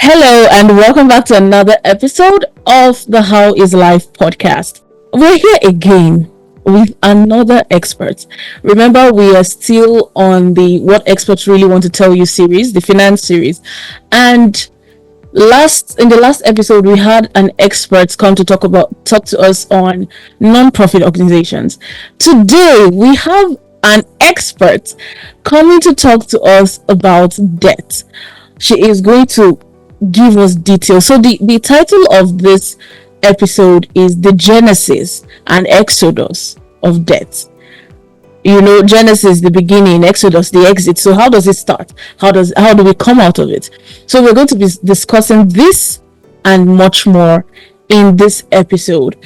Hello, and welcome back to another episode of the How is Life podcast. We're here again with another expert. Remember, we are still on the What Experts Really Want to Tell You series, the finance series. And in the last episode, we had an expert come to talk to us on non-profit organizations. Today, we have an expert coming to talk to us about debt. She is going to give us details. So the title of this episode is The Genesis and Exodus of Debt. You know, Genesis, the beginning, Exodus, the exit. So how does it start? How do we come out of it? So we're going to be discussing this and much more in this episode.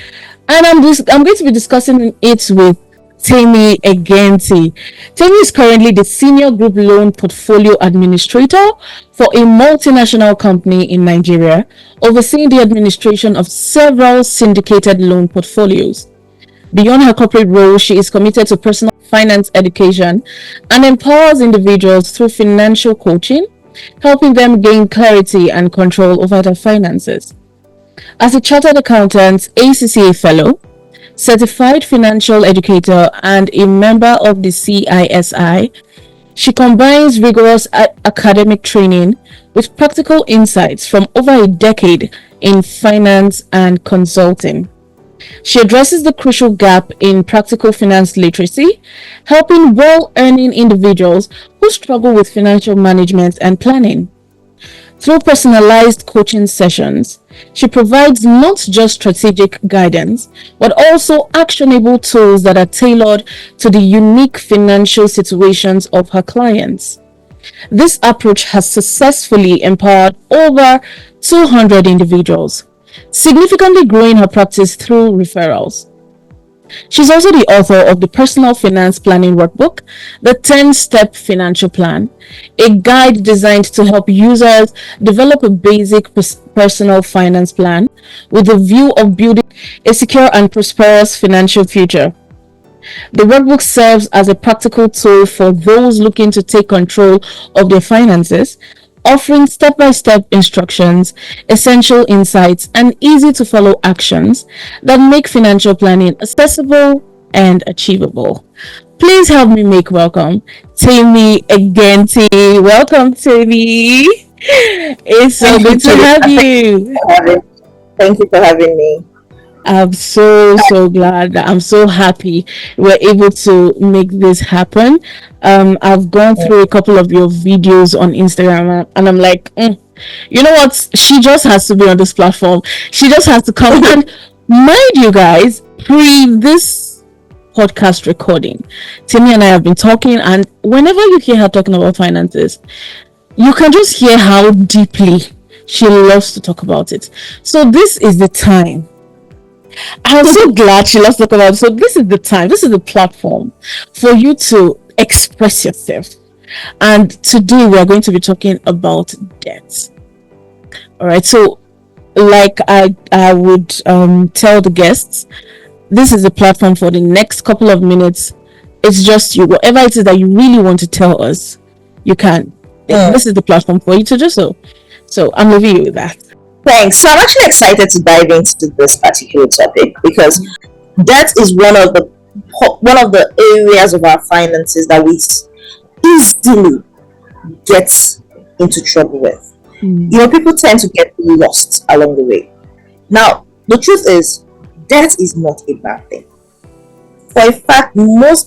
And I'm going to be discussing it with Temi Egenti. Temi is currently the Senior Group Loan Portfolio Administrator for a multinational company in Nigeria, overseeing the administration of several syndicated loan portfolios. Beyond her corporate role, she is committed to personal finance education and empowers individuals through financial coaching, helping them gain clarity and control over their finances. As a chartered accountant, ACCA fellow, certified financial educator, and a member of the CISI, she combines rigorous academic training with practical insights from over a decade in finance and consulting. She addresses the crucial gap in practical finance literacy, helping well-earning individuals who struggle with financial management and planning. Through personalized coaching sessions, she provides not just strategic guidance, but also actionable tools that are tailored to the unique financial situations of her clients. This approach has successfully empowered over 200 individuals, significantly growing her practice through referrals. She's also the author of the Personal Finance Planning Workbook, the 10-Step Financial Plan, a guide designed to help users develop a basic personal finance plan with the view of building a secure and prosperous financial future. The workbook serves as a practical tool for those looking to take control of their finances, offering step-by-step instructions, essential insights, and easy-to-follow actions that make financial planning accessible and achievable. Please help me make welcome Temi Egenti. Welcome, Temi. It's so good to have you. Thank you for having me. I'm so glad. I'm so happy we're able to make this happen. I've gone through a couple of your videos on Instagram and I'm like, you know what? She just has to be on this platform. She just has to come. And mind you guys, pre this podcast recording, Temi and I have been talking, and whenever you hear her talking about finances, you can just hear how deeply she loves to talk about it. So this is the time. I'm so glad she loves to talk about it. So this is the time, this is the platform for you to express yourself. And today we are going to be talking about debt. All right. So like I would tell the guests, this is the platform for the next couple of minutes. It's just you. Whatever it is that you really want to tell us, you can. This is the platform for you to do so. So I'm leaving you with that. Thanks. So I'm actually excited to dive into this particular topic because that is one of the areas of our finances that we easily get into trouble with. You know, people tend to get lost along the way. Now, the truth is, debt is not a bad thing. For a fact, not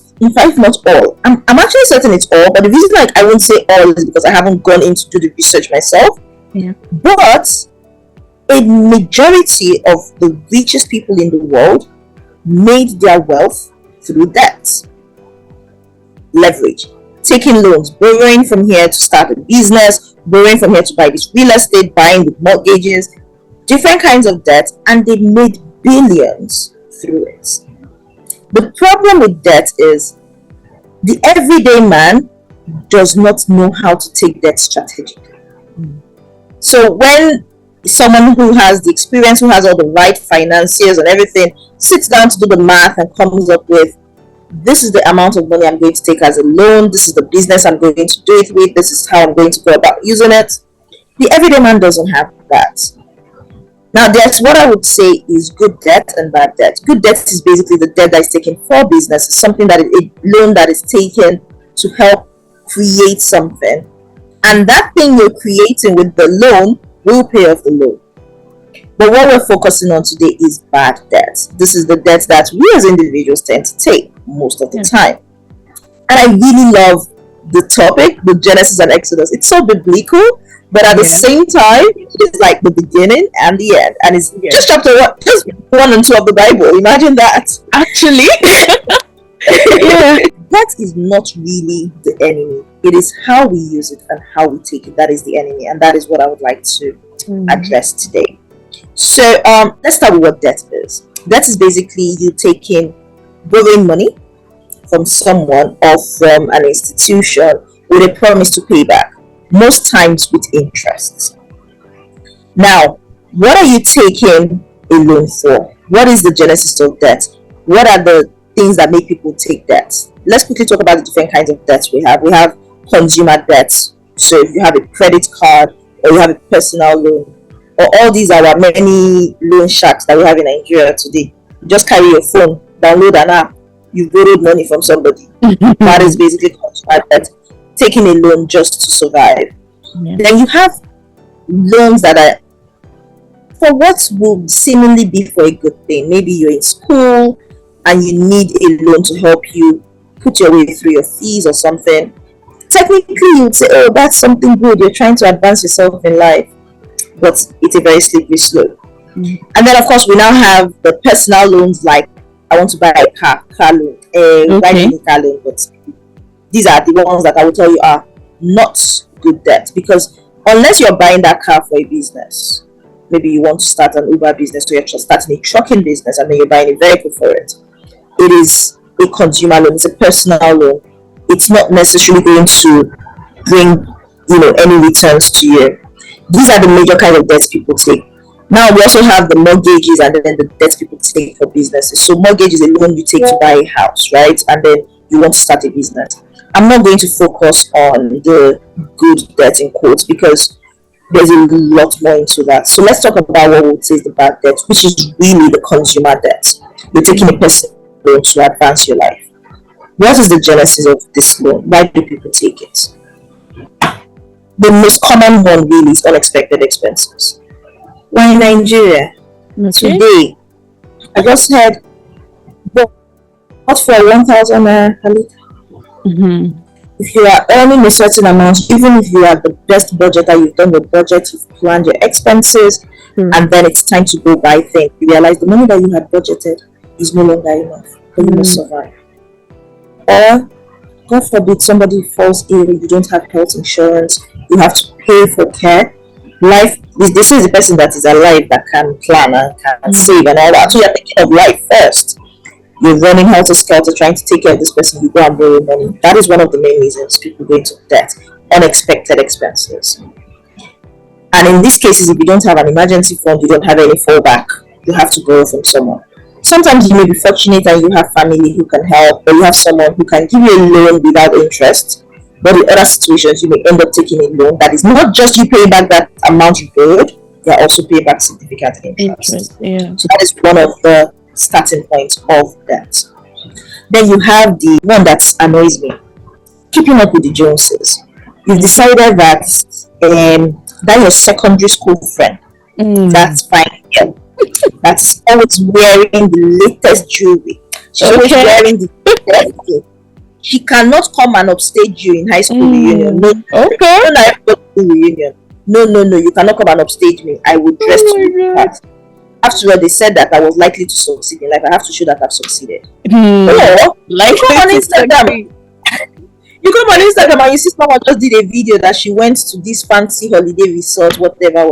all. I'm actually certain it's all, but the reason I won't say all is because I haven't gone in to do the research myself. Yeah. But a majority of the richest people in the world made their wealth through debt. Leverage. Taking loans, borrowing from here to start a business, borrowing from here to buy this real estate, buying with mortgages, different kinds of debt, and they made billions through it. The problem with debt is the everyday man does not know how to take debt strategically. So when someone who has the experience, who has all the right financiers and everything, sits down to do the math and comes up with, this is the amount of money I'm going to take as a loan, this is the business I'm going to do it with, this is how I'm going to go about using it, The everyday man doesn't have that. Now, there's what I would say is good debt and bad debt. Good debt is basically the debt that is taken for business. It's something that a loan that is taken to help create something, and that thing you're creating with the loan will pay off the loan. But what we're focusing on today is bad debt. This is the debt that we as individuals tend to take most of the time. And I really love the topic, the Genesis and Exodus. It's so biblical, but at the same time, it's like the beginning and the end. And it's just chapter 1, just 1 and 2 of the Bible. Imagine that. Actually, that is not really the enemy. It is how we use it and how we take it that is the enemy. And that is what I would like to address today. So let's start with what debt is. Debt is basically you borrowing money from someone or from an institution with a promise to pay back, most times with interest. Now, what are you taking a loan for? What is the genesis of debt? What are the things that make people take debt? Let's quickly talk about the different kinds of debts we have. We have consumer debts. So if you have a credit card or you have a personal loan, or all these are our many loan sharks that we have in Nigeria today. You just carry your phone, download an app, you borrowed money from somebody. That is basically consumer debt, taking a loan just to survive. Then you have loans that are for what will seemingly be for a good thing. Maybe you're in school and you need a loan to help you put your way through your fees or something. Technically, you'd say, oh, that's something good. You're trying to advance yourself in life. But it's a very slippery slope. And then, of course, we now have the personal loans, like I want to buy a car loan, buy a car loan. But these are the ones that I will tell you are not good debt, because unless you're buying that car for a business, maybe you want to start an Uber business, or you're starting a trucking business, and then you're buying a vehicle for it. It is a consumer loan. It's a personal loan. It's not necessarily going to bring, any returns to you. These are the major kind of debts people take. Now we also have the mortgages and then the debts people take for businesses. So mortgage is a loan you take to buy a house, right? And then you want to start a business. I'm not going to focus on the good debt in quotes because there's a lot more into that. So let's talk about what we would say is the bad debt, which is really the consumer debt. You're taking a personal loan to advance your life. What is the genesis of this loan? Why do people take it? The most common one really is unexpected expenses. We're in Nigeria today. I just heard what for 1,000 naira a liter. If you are earning a certain amount, even if you are the best budgeter, you've done the budget, you've planned your expenses, and then it's time to go buy things, you realize the money that you had budgeted is no longer enough for you to survive. Or God forbid somebody falls ill, you don't have health insurance, you have to pay for care. Life, this is the person that is alive that can plan and can save and all that. So you're thinking of life first. You're running helter skelter trying to take care of this person, you go and borrow money. That is one of the main reasons people go into debt. Unexpected expenses. And in these cases, if you don't have an emergency fund, you don't have any fallback, you have to borrow from someone. Sometimes you may be fortunate and you have family who can help, or you have someone who can give you a loan without interest. But in other situations, you may end up taking a loan that is not just you pay back that amount you borrowed, you are also pay back significant interest. So that is one of the starting points of that. Then you have the one that annoys me, keeping up with the Joneses. You've decided that your secondary school friend, that's fine. Yeah. That's always wearing the latest jewelry. She's always wearing the latest thing. She cannot come and upstage you in high school reunion. No, reunion. No, you cannot come and upstage me. I will dress to you. After all, they said that I was likely to succeed in life. I have to show that I've succeeded. Like come on Instagram. You come on Instagram and you see someone just did a video that she went to this fancy holiday resort, whatever.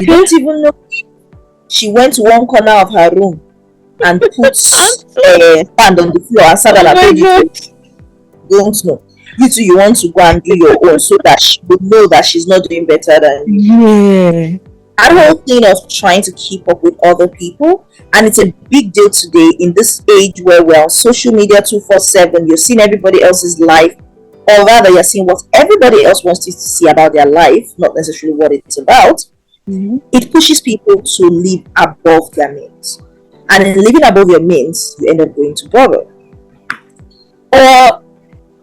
You don't even know. She went to one corner of her room and put a hand on the floor and sat on her page. Don't know. You too, you want to go and do your own so that she would know that she's not doing better than you. That whole thing of trying to keep up with other people, and it's a big deal today in this age where we're on social media 24/7. You're seeing everybody else's life. or rather you're seeing what everybody else wants you to see about their life, not necessarily what it's about, it pushes people to live above their means. And in living above your means, you end up going to borrow. Or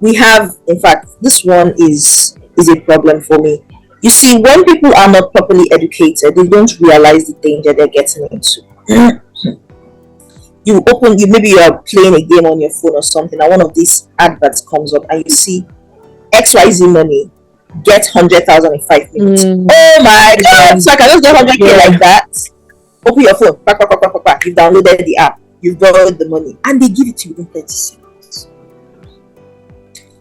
we have, in fact, this one is a problem for me. You see, when people are not properly educated, they don't realize the danger they're getting into. Maybe you are playing a game on your phone or something, and one of these adverts comes up, and you see XYZ money, get 100,000 in 5 minutes. Oh my god! So I can just get 100K like that. Open your phone, you've downloaded the app, you've borrowed the money, and they give it to you in 30 seconds.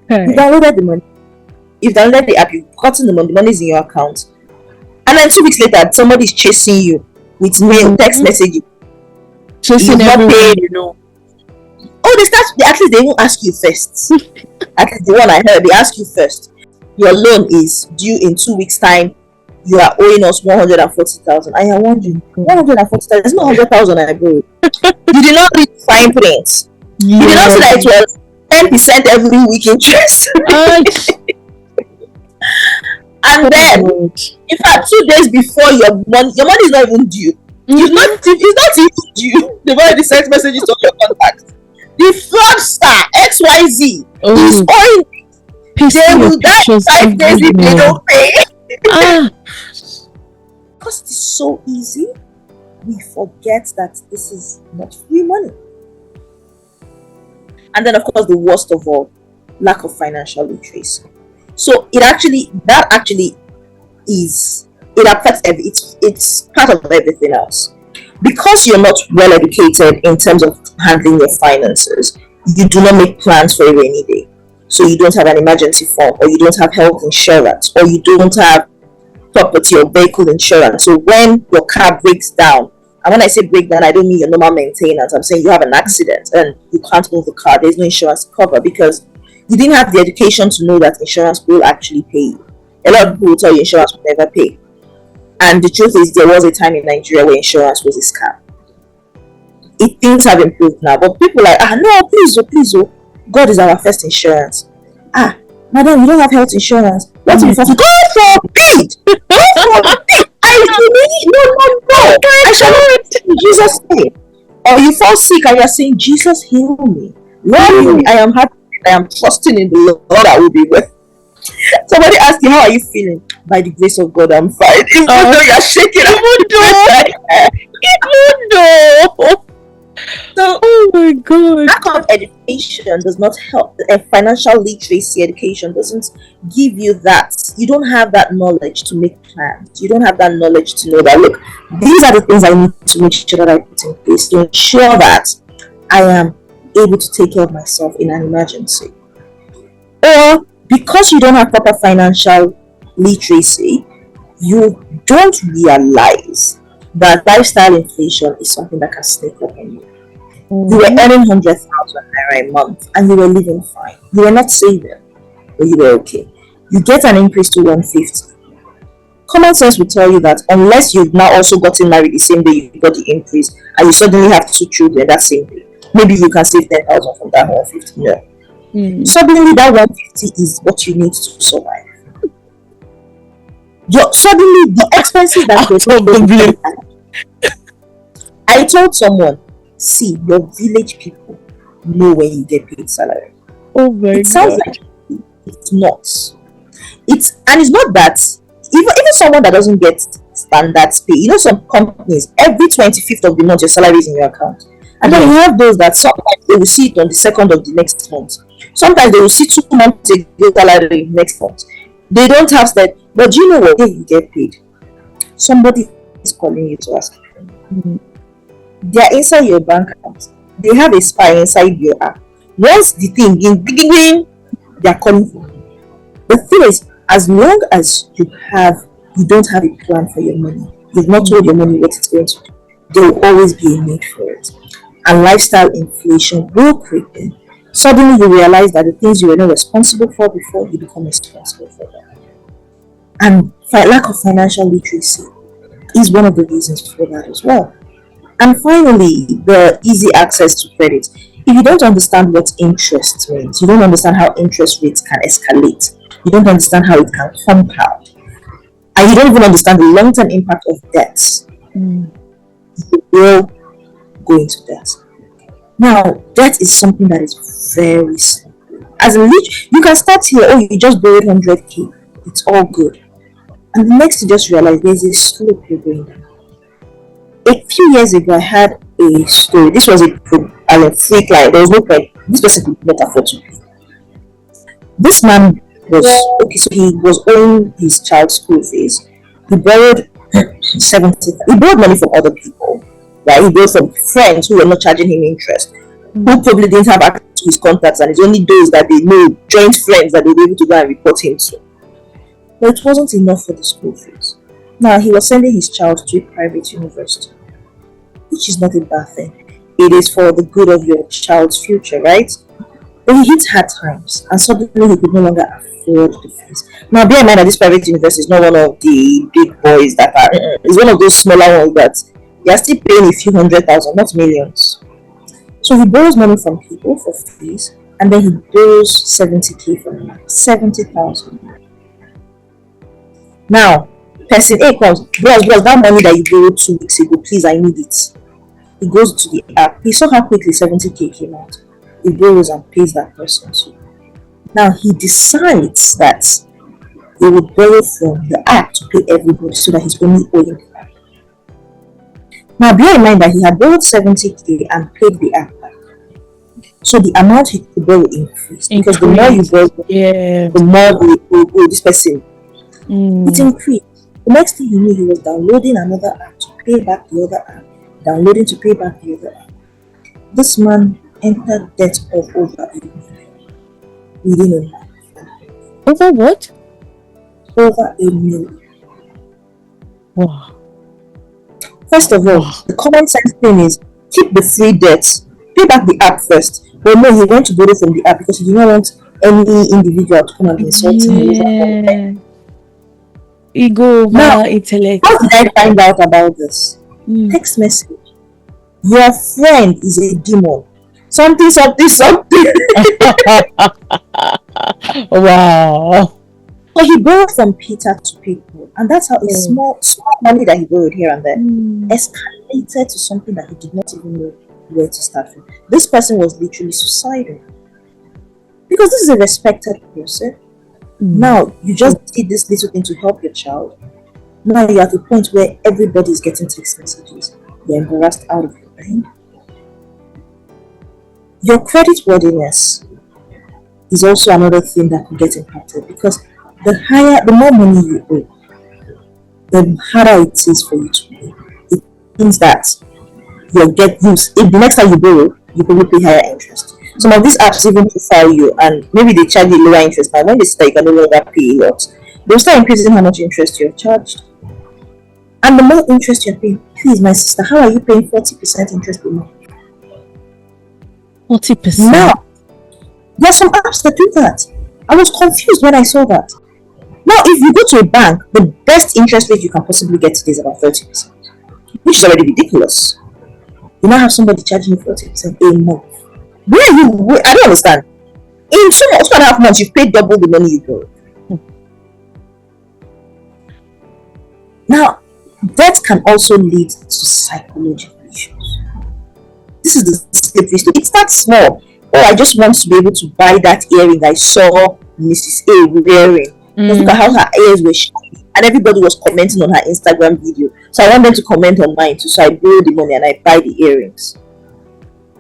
You downloaded the money, you've downloaded the app, you've gotten the money is in your account, and then 2 weeks later, somebody's chasing you with mail, text message. Chasing everyone, you know. Oh, they won't ask you first. At least the one I heard, they ask you first. Your loan is due in 2 weeks' time. You are owing us 140,000. I am wondering, 140,000. It's not 100,000 I borrowed. You did not read fine print. You did not see that it was 10% every week interest. And then, in fact, 2 days before your money is not even due. It's not even due. They've already sent messages to your contact. The fraudster XYZ is owing. They will die 5 days if they don't pay. Because it's so easy, we forget that this is not free money. And then, of course, the worst of all, lack of financial literacy. So it affects it's part of everything else. Because you're not well educated in terms of handling your finances, you do not make plans for a rainy day. So you don't have an emergency fund, or you don't have health insurance, or you don't have property or vehicle insurance. So when your car breaks down, and when I say break down, I don't mean your normal maintenance. I'm saying you have an accident and you can't move the car. There's no insurance to cover because you didn't have the education to know that insurance will actually pay you. A lot of people will tell you insurance will never pay. And the truth is, there was a time in Nigeria where insurance was a scam. Things have improved now, but people are like, no, please, God is our first insurance. Madam, you don't have health insurance. What if God forbid? God forbid! No. I shall not in Jesus' name. Or you fall sick and you're saying, Jesus, heal me. Lord, heal me. I am happy. I am trusting in the Lord. I will be well. Somebody asked you, how are you feeling? By the grace of God, I'm fine. Even though you're shaking. Even though. So, oh my god, lack of education does not help. A financial literacy education doesn't give you that. You don't have that knowledge to make plans. You don't have that knowledge to know that, look, these are the things I need to make sure that I put in place to ensure that I am able to take care of myself in an emergency. Or because you don't have proper financial literacy, you don't realize that lifestyle inflation is something that can sneak up on you. You were earning 100,000 naira a month and you were living fine. You were not saving, but you were okay. You get an increase to 150. Common sense will tell you that unless you've now also gotten married the same day you got the increase and you suddenly have 2 children that same day, maybe you can save 10,000 from that 150. No. Suddenly that 150 is what you need to survive. Suddenly the expenses that I told someone, see, your village people know when you get paid salary. Oh my It sounds like it's not. It's not that even someone that doesn't get standard pay. You know, some companies every 25th of the month your salary is in your account. And then you have those that sometimes they will see it on the 2nd of the next month. Sometimes they will see 2 months ago salary next month. They don't have that. But do you know what day you get paid? Somebody is calling you to ask you. They are inside your bank account. They have a spy inside your app. Once the thing in they are calling for you. The thing is, as long as you don't have a plan for your money, you've not told your money what it's going to do, there will always be a need for it. And lifestyle inflation will creep in. Suddenly you realize that the things you were not responsible for before, you become responsible for them. And lack of financial literacy is one of the reasons for that as well. And finally, the easy access to credit. If you don't understand what interest means, you don't understand how interest rates can escalate, you don't understand how it can compound, and you don't even understand the long term impact of debts, you will go into debt. Now, debt is something that is very simple. As in, you can start here, oh, you just borrowed 100k, it's all good. And the next you just realize there's a slope you're going down. A few years ago, I had a story. This was a free client. There was no point. This person could not afford to pay. This man was okay, so he was owing his child's school fees. He borrowed 70. He borrowed money from other people, right? He borrowed from friends who were not charging him interest, who probably didn't have access to his contacts, and it's only those that they know, joint friends, that they were able to go and report him to. But it wasn't enough for the school fees. Now he was sending his child to a private university, which is not a bad thing. It is for the good of your child's future, right? But he hit hard times, and suddenly he could no longer afford the fees. Now, bear in mind that this private university is not one of the big boys that are. It's one of those smaller ones that they are still paying a few 100,000, not millions. So he borrows money from people for fees, and then he borrows 70k from them, 70,000. Now, person A comes, bros, that money that you borrowed 2 weeks ago, please, I need it. He goes to the app. He saw how quickly 70k came out. He borrows and pays that person too. Now he decides that he will borrow from the app to pay everybody so that he's only owing the app. Now bear in mind that he had borrowed 70k and paid the app back. So the amount he could borrow increased. Because the more you borrow, the more this person. It increased. The next thing he knew, he was downloading another app to pay back the other app, downloading to pay back the other app. This man entered debt of over 8 million within a month. Over what? Over 8 million. Wow. First of all, the common sense thing is keep the free debts, pay back the app first. But no, he went to borrow from the app because he did not want any individual to come and insult him. Ego over intellect. How did I find out about this? Text message. Your friend is a demon. Something. Wow. So he borrowed from Peter to pay Paul, and that's how a small money that he borrowed here and there escalated to something that he did not even know where to start from. This person was literally suicidal because this is a respected person. Now you just did this little thing to help your child. Now you're at a point where everybody is getting text messages. You're embarrassed out of your mind. Your credit worthiness is also another thing that could get impacted because the more money you owe, the harder it is for you to pay. It means that if the next time you borrow, you probably pay higher interest. Some of these apps even profile you, and maybe they charge you lower interest. Now, when they say you can no longer pay a lot, they'll start increasing how much interest you're charged. And the more interest you're paying, please, my sister, how are you paying 40% interest per month? 40%? Now, there are some apps that do that. I was confused when I saw that. Now, if you go to a bank, the best interest rate you can possibly get today is about 30%, which is already ridiculous. You now have somebody charging you 40% a month. I don't understand. In 2.5 months, you've paid double the money you borrowed. Now, debt can also lead to psychological issues. This is the slippery slope. It starts small. Oh, I just want to be able to buy that earring I saw Mrs. A wearing. Look at how her ears were shiny, and everybody was commenting on her Instagram video. So I want them to comment on mine too. So I borrow the money and I buy the earrings.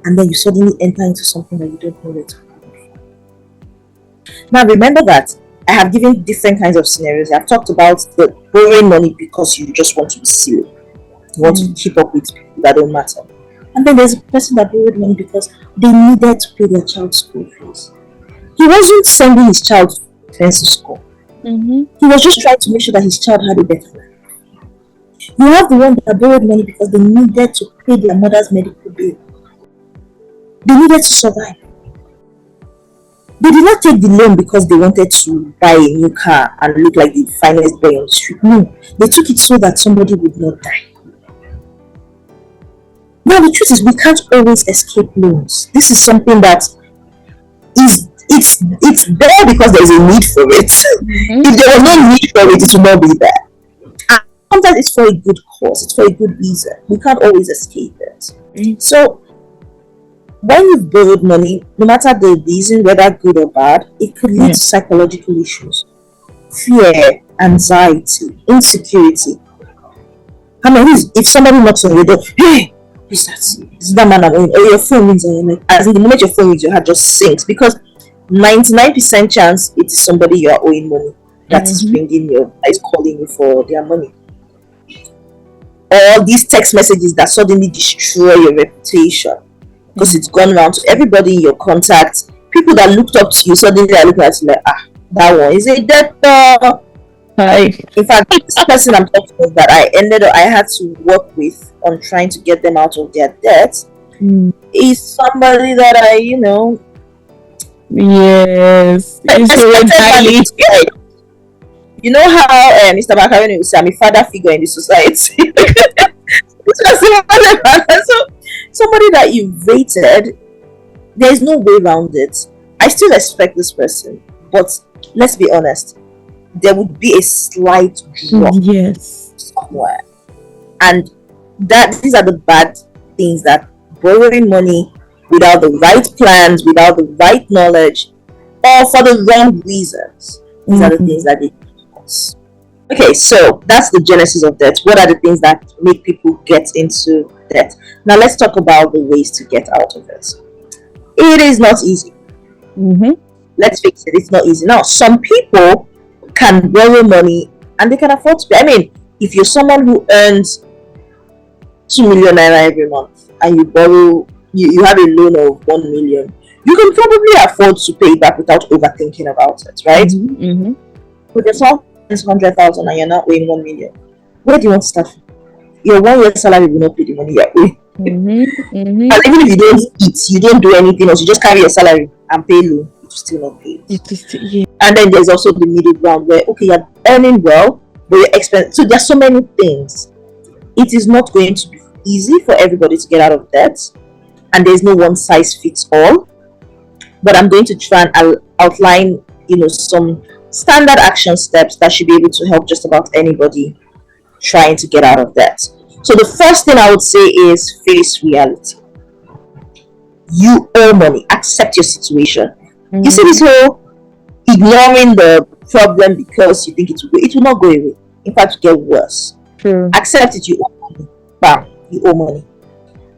And then you suddenly enter into something that you don't know where to go. Now remember that I have given different kinds of scenarios. I've talked about the borrowing money because you just want to be silly. You want to keep up with people that don't matter. And then there's a person that borrowed money because they needed to pay their child's school fees. He wasn't sending his child to fancy school. He was just trying to make sure that his child had a better life. You have the one that borrowed money because they needed to pay their mother's medical bill. They needed to survive. They did not take the loan because they wanted to buy a new car and look like the finest boy on the street. No, they took it so that somebody would not die. Now the truth is we can't always escape loans. This is something that is it's there because there's a need for it. Mm-hmm. If there was no need for it, it would not be there. And sometimes it's for a good cause, it's for a good reason. We can't always escape it. So when you've borrowed money, no matter the reason, whether good or bad, it could lead to psychological issues, fear, anxiety, insecurity. I mean, if somebody knocks on your door, hey, who's that? Is that man I'm owing? Or your phone rings and you're like, as in the moment your phone rings, your heart just sinks because 99% chance it is somebody you are owing money that is ringing you, that is calling you for their money. Or these text messages that suddenly destroy your reputation because it's gone around to everybody in your contacts. People that looked up to you suddenly are looking at you like, that one is a debtor. Hi. In fact, this person I'm talking about that I had to work with on trying to get them out of their debt is somebody that I, yes, highly. You know how Mr. Macaroni would say, I'm a father figure in the society. So somebody that you rated, there's no way around it. I still respect this person, but let's be honest, there would be a slight drop somewhere. And these are the bad things that borrowing money without the right plans, without the right knowledge, or for the wrong reasons. These are the things that they cause. Okay, so that's the genesis of debt. What are the things that make people get into debt? Now let's talk about the ways to get out of it. It is not easy. Let's face it, it's not easy. Now, some people can borrow money and they can afford to pay. I mean, if you're someone who earns 2 million naira every month and you borrow, you have a loan of 1 million, you can probably afford to pay it back without overthinking about it, right? But if someone earns 100,000 and you're not owing 1 million, where do you want to start from? Your 1 year salary will not pay the money you're owing. And even if you don't eat, you don't do anything else, you just carry your salary and pay loan, it will still not pay it. And then there's also the middle ground where, okay, you're earning well, but you're expensive. So there's so many things. It is not going to be easy for everybody to get out of debt, and there's no one size fits all. But I'm going to try and outline, some standard action steps that should be able to help just about anybody trying to get out of debt. So the first thing I would say is face reality. You owe money. Accept your situation. You see this whole ignoring the problem because you think it will not go away. In fact, it will get worse. Accept it. You owe money. Bam, you owe money.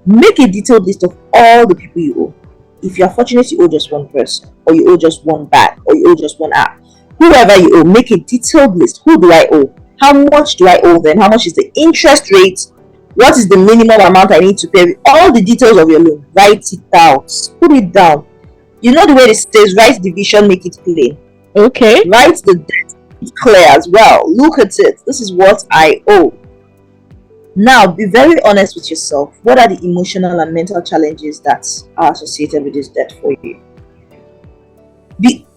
Make a detailed list of all the people you owe. If you're fortunate, you owe just one person, or you owe just one bag, or you owe just one app. Whoever you owe, make a detailed list. Who do I owe? How much do I owe them? How much is the interest rate? What is the minimum amount I need to pay? All the details of your loan. Write it out. Put it down. You know the way it says, write division, make it plain. Okay. Write the debt clear as well. Look at it. This is what I owe. Now, be very honest with yourself. What are the emotional and mental challenges that are associated with this debt for you?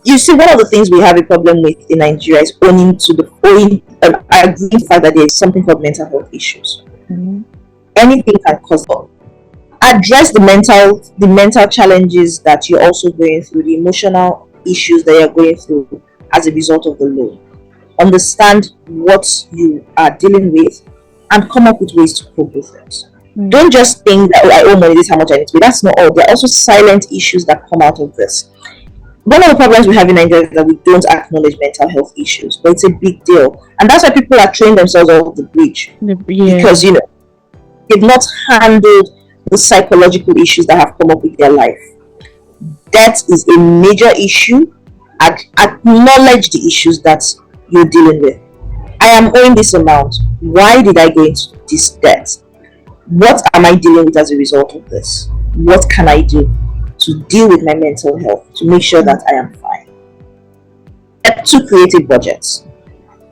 You see, one of the things we have a problem with in Nigeria is agreeing the fact that there is something called mental health issues. Anything can cause them. Address the mental challenges that you're also going through, the emotional issues that you're going through as a result of the loan. Understand what you are dealing with and come up with ways to cope with it. Don't just think that, I owe money, this is how much I need to pay. That's not all. There are also silent issues that come out of this. One of the problems we have in Nigeria is that we don't acknowledge mental health issues, but it's a big deal. And that's why people are throwing themselves off the bridge. Because, they've not handled the psychological issues that have come up with their life. Debt is a major issue. Acknowledge the issues that you're dealing with. I am owing this amount. Why did I go into this debt? What am I dealing with as a result of this? What can I do to deal with my mental health, to make sure that I am fine? Step 2, creative budgets.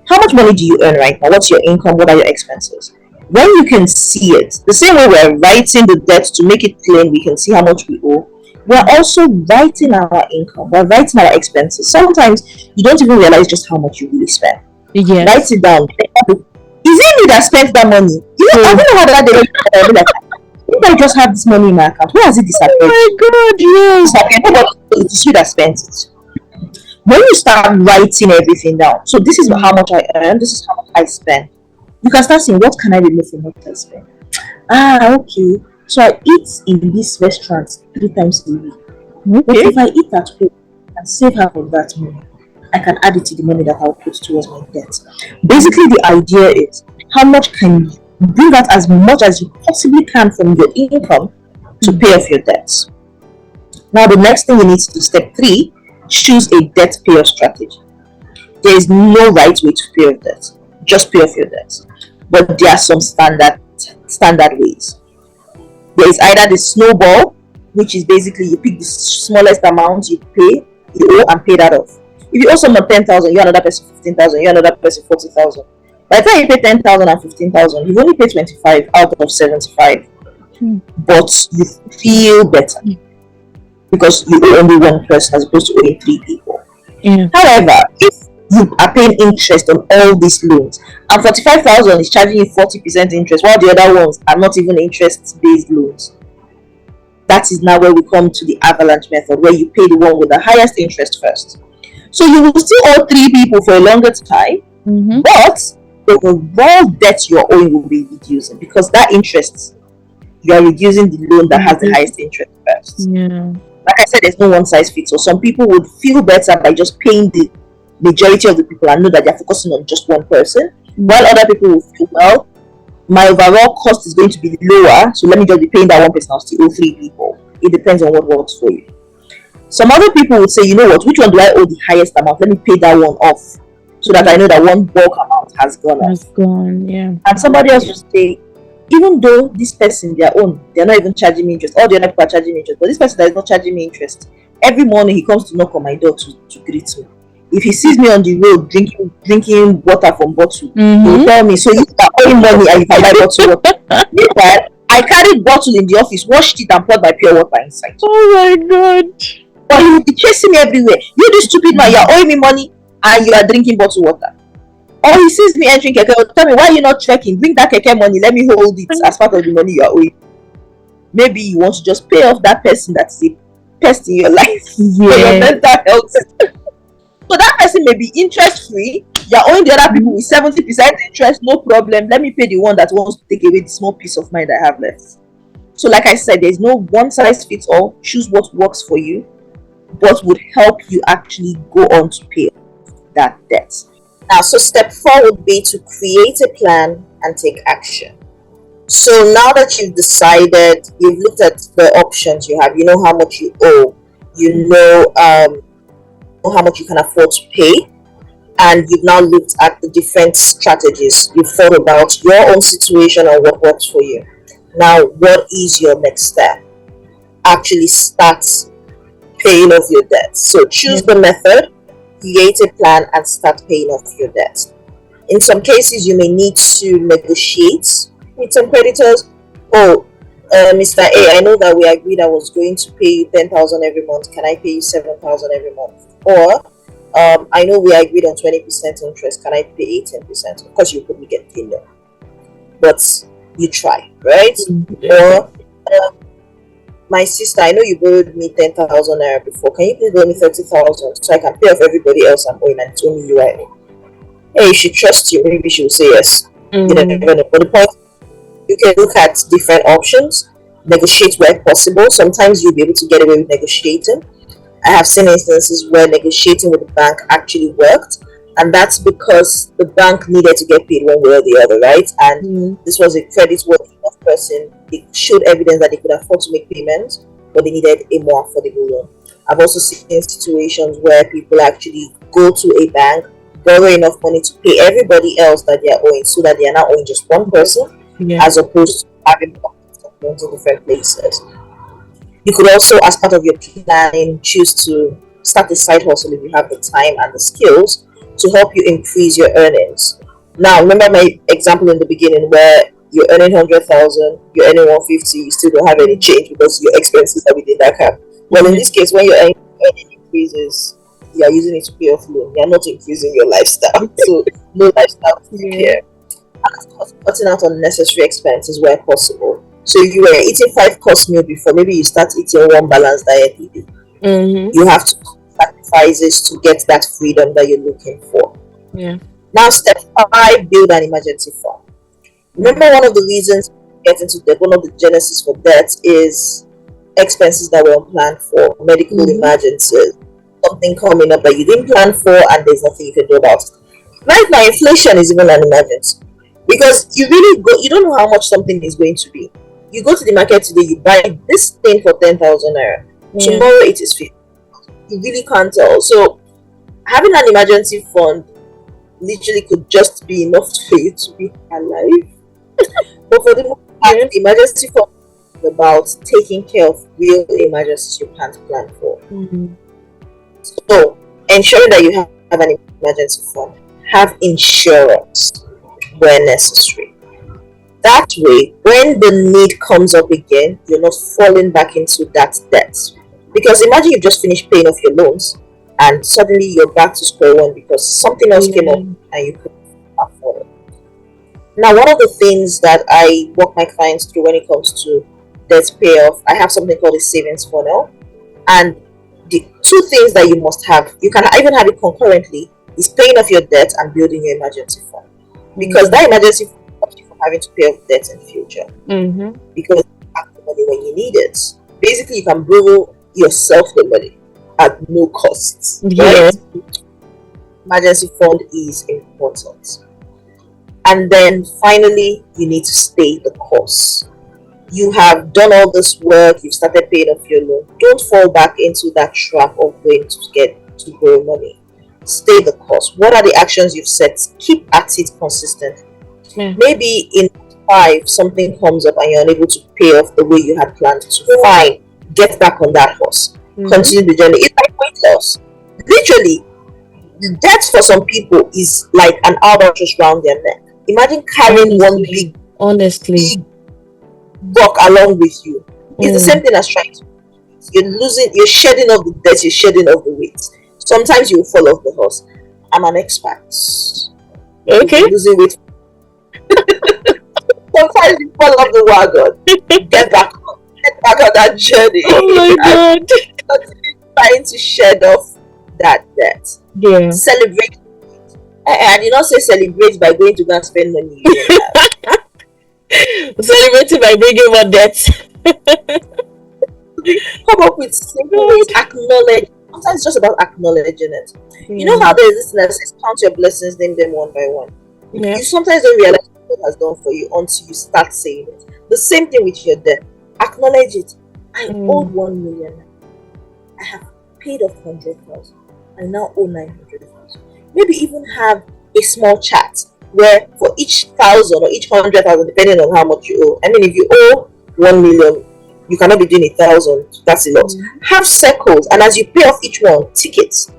How much money do you earn right now? What's your income? What are your expenses? When you can see it, the same way we're writing the debt to make it plain, we can see how much we owe. We're also writing our income. We're writing our expenses. Sometimes you don't even realize just how much you really spend. Write it down. Is it me that spent that money? I don't know how that day. If I just have this money in my account, where has it disappeared? Oh my God, yes. It is you that spent it. When you start writing everything down, so this is how much I earn, this is how much I spend. You can start saying, what can I remove from what I spend? Okay. So I eat in this restaurant 3 times a week. But Okay. if I eat at home and save half of that money, I can add it to the money that I'll put towards my debt. Basically, the idea is how much can you bring out as much as you possibly can from your income to pay off your debts. Now, the next thing you need to do, step 3, choose a debt payoff strategy. There is no right way to pay off debt. Just pay off your debts. But there are some standard ways. There is either the snowball, which is basically you pick the smallest amount you owe and pay that off. If you owe someone 10,000, you another person 15,000, you another person 40,000. By the time you pay 10,000 and 15,000, you've only paid 25 out of 75. But you feel better because you owe only one person as opposed to owing 3 people. Yeah. However, if you are paying interest on all these loans and 45,000 is charging you 40% interest, while the other ones are not even interest-based loans, that is now where we come to the avalanche method, where you pay the one with the highest interest first. So you will still owe 3 people for a longer time, but the overall debt you're owing will be reducing because that interest, you are reducing the loan that has the highest interest first. Yeah. Like I said, there's no one size fits all. Some people would feel better by just paying the majority of the people and know that they're focusing on just one person, while other people will feel, well, my overall cost is going to be lower, so let me just be paying that one person, I'll still owe 3 people. It depends on what works for you. Some other people would say, you know what, which one do I owe the highest amount? Let me pay that one off so that I know that one bulk amount has gone off. Has gone, yeah. And somebody else will say, even though this person, they're not even charging me interest, all the other people are charging me interest, but this person that is not charging me interest, every morning he comes to knock on my door to greet me. If he sees me on the road drinking water from bottle, he will tell me, so you are owing money and you can buy bottle water. Meanwhile, I carried bottle in the office, washed it and poured my pure water inside. Oh my God. But he will be chasing me everywhere. You this stupid man, you are owing me money and you are drinking bottled water. Or he sees me entering keke, will tell me, why are you not trekking? Bring that keke money, let me hold it as part of the money you are owing. Maybe you want to just pay off that person that's a pest in your life for your mental health. So that person may be interest free. You're owing the other people with 70% interest, no problem. Let me pay the one that wants to take away the small piece of mind I have left. So like I said, there's no one size fits all. Choose what works for you, what would help you actually go on to pay that debt. Now, so step 4 would be to create a plan and take action. So now that you've decided, you've looked at the options you have, you know how much you owe, you know how much you can afford to pay, and you've now looked at the different strategies. You've thought about your own situation and what works for you. Now, what is your next step? Actually start paying off your debt. So choose the method, create a plan, and start paying off your debt. In some cases, you may need to negotiate with some creditors. Mr. A, I know that we agreed I was going to pay you 10,000 every month. Can I pay you 7,000 every month? Or I know we agreed on 20% interest. Can I pay 10%? Of course, you probably get paid no, but you try, right? Or my sister, I know you borrowed me 10,000 naira before. Can you please borrow me 30,000 so I can pay off everybody else I'm owing and it's only you I owe? Hey, if she trusts you, maybe she will say yes. You never know. But the point, you can look at different options, negotiate where possible. Sometimes you'll be able to get away with negotiating. I have seen instances where negotiating with the bank actually worked, and that's because the bank needed to get paid one way or the other, right? And this was a credit-worthy enough person. They showed evidence that they could afford to make payments, but they needed a more affordable loan. I've also seen situations where people actually go to a bank, borrow enough money to pay everybody else that they are owing, so that they are not owing just one person, as opposed to having loans in different places. You could also, as part of your planning, choose to start a side hustle if you have the time and the skills to help you increase your earnings. Now, remember my example in the beginning where you're earning 100,000, you're earning 150, you still don't have any change because your expenses are within that cap. Well, in this case, when your earning increases, you are using it to pay off loan. You are not increasing your lifestyle. So, no lifestyle here. And of course, cutting out unnecessary expenses where possible. So you were eating 5 course meal before, maybe you start eating one balanced diet a day. You have to sacrifices to get that freedom that you're looking for. Yeah. Now, step 5, build an emergency fund. Remember, one of the reasons get into debt, one of the genesis for debt is expenses that were unplanned for, medical emergencies, something coming up that you didn't plan for, and there's nothing you can do about it. Right now, inflation is even an emergency because you don't know how much something is going to be. You go to the market today, you buy this thing for 10,000 naira. Tomorrow it is 50. You really can't tell. So having an emergency fund literally could just be enough for you to be alive. But for the most part, the emergency fund is about taking care of real emergencies you can't plan for. So ensuring that you have an emergency fund, have insurance where necessary. That way, when the need comes up again, you're not falling back into that debt. Because imagine you've just finished paying off your loans and suddenly you're back to square one because something else came up and you couldn't afford it. Now, one of the things that I walk my clients through when it comes to debt payoff, I have something called a savings funnel. And the 2 things that you must have, you can even have it concurrently, is paying off your debt and building your emergency fund. Because that emergency fund stops you from having to pay off debt in the future. Because you have the money when you need it. Basically, you can borrow yourself the money at no cost. Right? Emergency fund is important. And then finally, you need to stay the course. You have done all this work, you've started paying off your loan. Don't fall back into that trap of going to borrow money. Stay the course. What are the actions you've set? Keep at it consistently. Maybe in 5 something comes up and you're unable to pay off the way you had planned to. Fine, get back on that horse. Continue the journey. It's like weight loss. Literally, the debt for some people is like an albatross round their neck. Imagine carrying one big rock along with you. It's the same thing as trying to. You're shedding off the debt, you're shedding off the weight. Sometimes you will fall off the horse. I'm an expert. Okay. Losing weight. Sometimes you fall off the wagon. Get back on that journey. Oh my God. Trying to shed off that debt. Yeah. Celebrate. I did not say celebrate by going to go and spend money. Celebrating by bringing more debt. Come up with simple ways. Acknowledge. Sometimes it's just about acknowledging it. You know how there's this that says count your blessings, name them one by one. You sometimes don't realize what God has done for you until you start saying it. The same thing with your debt. Acknowledge it. I owed 1 million. I have paid off 100,000. I now owe 900,000. Maybe even have a small chat where for each 1,000 or each 100,000, depending on how much you owe. I mean, if you owe 1 million, you cannot be doing 1,000. That's a lot. Have circles, and as you pay off each one, tickets.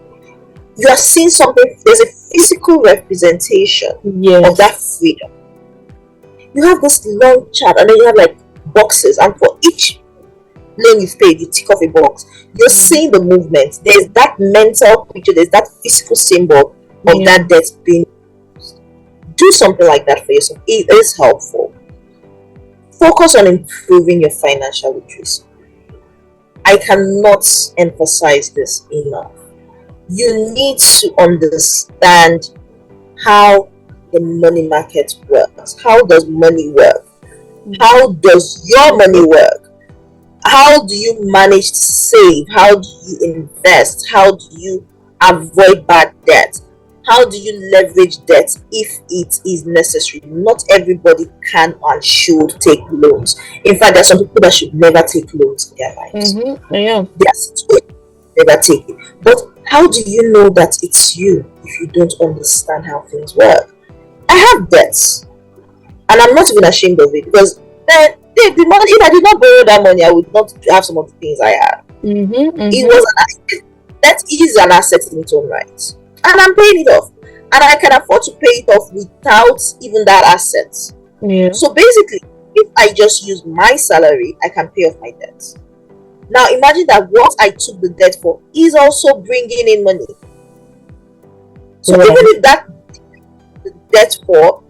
You are seeing something. There's a physical representation of that freedom. You have this long chart, and then you have like boxes, and for each lane you've paid, you tick off a box. You're seeing the movement. There's that mental picture. There's that physical symbol of that debt being used. Do something like that for yourself. It is helpful. Focus on improving your financial literacy. I cannot emphasize this enough. You need to understand how the money market works. How does money work? How does your money work? How do you manage to save? How do you invest? How do you avoid bad debt? How do you leverage debt if it is necessary? Not everybody can and should take loans. In fact, there are some people that should never take loans in their lives. They never take it. But how do you know that it's you if you don't understand how things work? I have debts, and I'm not even ashamed of it because the money, if I did not borrow that money, I would not have some of the things I have. It was an asset. That is an asset in its own right. And I'm paying it off. And I can afford to pay it off without even that asset. So basically, if I just use my salary, I can pay off my debts. Now imagine that what I took the debt for is also bringing in money. So even if that the debt for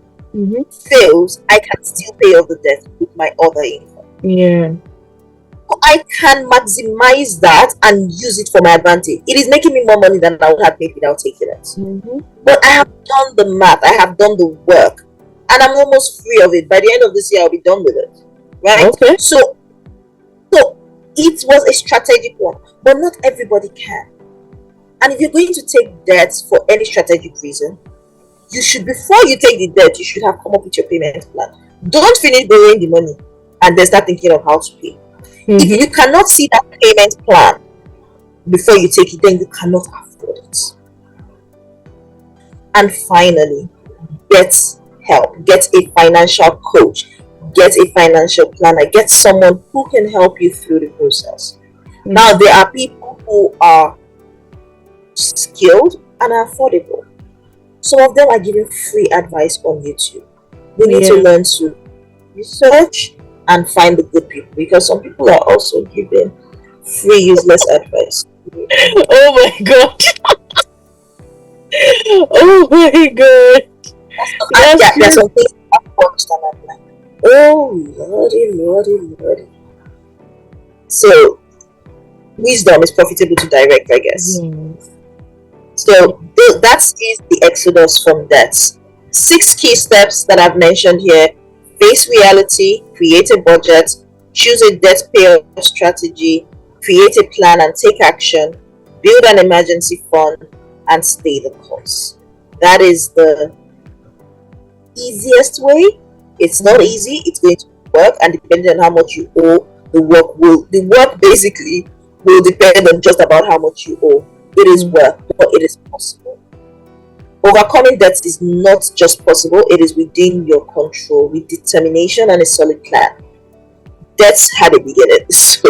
fails, I can still pay off the debt with my other income. Yeah. I can maximize that and use it for my advantage. It is making me more money than I would have made without taking it. Mm-hmm. But I have done the math, I have done the work, and I'm almost free of it. By the end of this year, I'll be done with it. Right? Okay. So it was a strategic one, but not everybody can. And if you're going to take debt for any strategic reason, you should, before you take the debt, you should have come up with your payment plan. Don't finish borrowing the money and then start thinking of how to pay. If Mm-hmm. you cannot see that payment plan before you take it, then you cannot afford it. And finally, get help. Get a financial coach. Get a financial planner. Get someone who can help you through the process. Now, there are people who are skilled and are affordable. Some of them are giving free advice on YouTube. We need to Yeah. learn to research and find the good people, because some people are also giving free useless advice. Oh my god. Oh my god. And That's there's true. some things I don't understand. I'm like, oh lordy. So wisdom is profitable to direct, I guess. Yes. So that is the exodus from debts. 6 key steps that I've mentioned here: face reality, create a budget, choose a debt payoff strategy, create a plan and take action, build an emergency fund, and stay the course. That is the easiest way. It's not easy, it's going to work, and depending on how much you owe, the work basically will depend on just about how much you owe. It is work, but it is possible. Overcoming debt is not just possible, it is within your control with determination and a solid plan. Debts had a beginning, so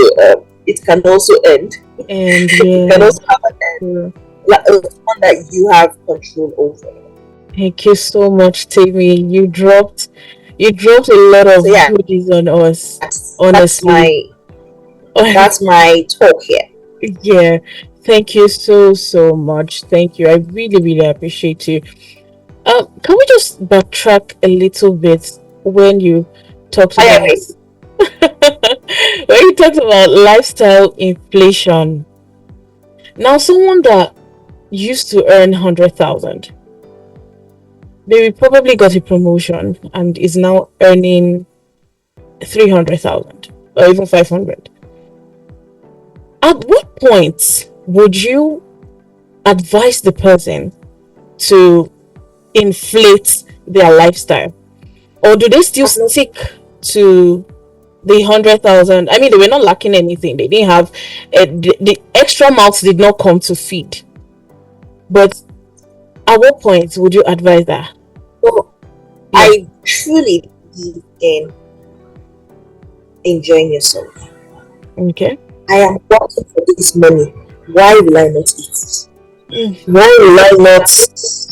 it can also end. And It can yeah. also have an end, like one that you have control over. Thank you so much, Temi. You dropped a lot So of yeah, goodies on us. that's Honestly. my talk here. Yeah. Thank you so much. Thank you. I really appreciate you. Can we just backtrack a little bit when you talked I about agree. when you talked about lifestyle inflation? Now, someone that used to earn 100,000, they probably got a promotion and is now earning 300,000 or even 500. At what point would you advise the person to inflate their lifestyle, or do they still stick to the 100,000? I mean, they were not lacking anything. They didn't have the extra mouths did not come to feed. But at what point would you advise that? So I truly believe in enjoying yourself. Okay. I am working for this money. Why will I not eat? Why will I not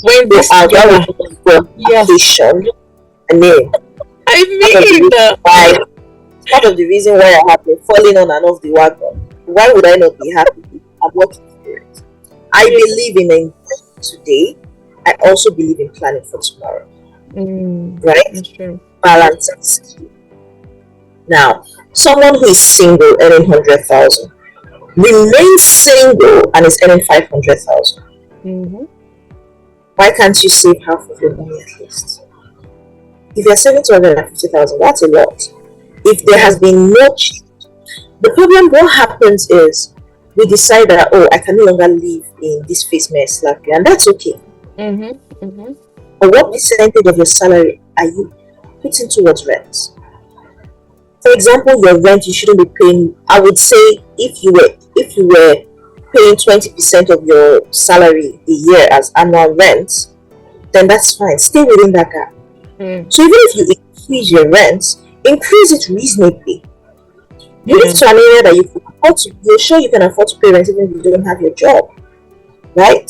when go this out? Why will I not go on Yeah. vacation? I mean, that. part of the reason why I have been falling on and off the wagon. Why would I not be happy? I'm working for it. I believe in enjoying today. I also believe in planning for tomorrow. Right? That's true. Balance is key. Now, someone who is single earning 100,000 remains single and is earning 500,000. Why can't you save half of your money at least? If you're saving 250,000, that's a lot. If there has been no change, the problem, what happens is we decide that, oh, I can no longer live in this face may slap you, and that's okay. But what percentage of your salary are you putting towards rent? For example, your rent, you shouldn't be paying. I would say if you were paying 20% of your salary a year as annual rent, then that's fine. Stay within that gap. So even if you increase your rent, increase it reasonably. You live to an area that you can afford to. You're sure you can afford to pay rent even if you don't have your job, right?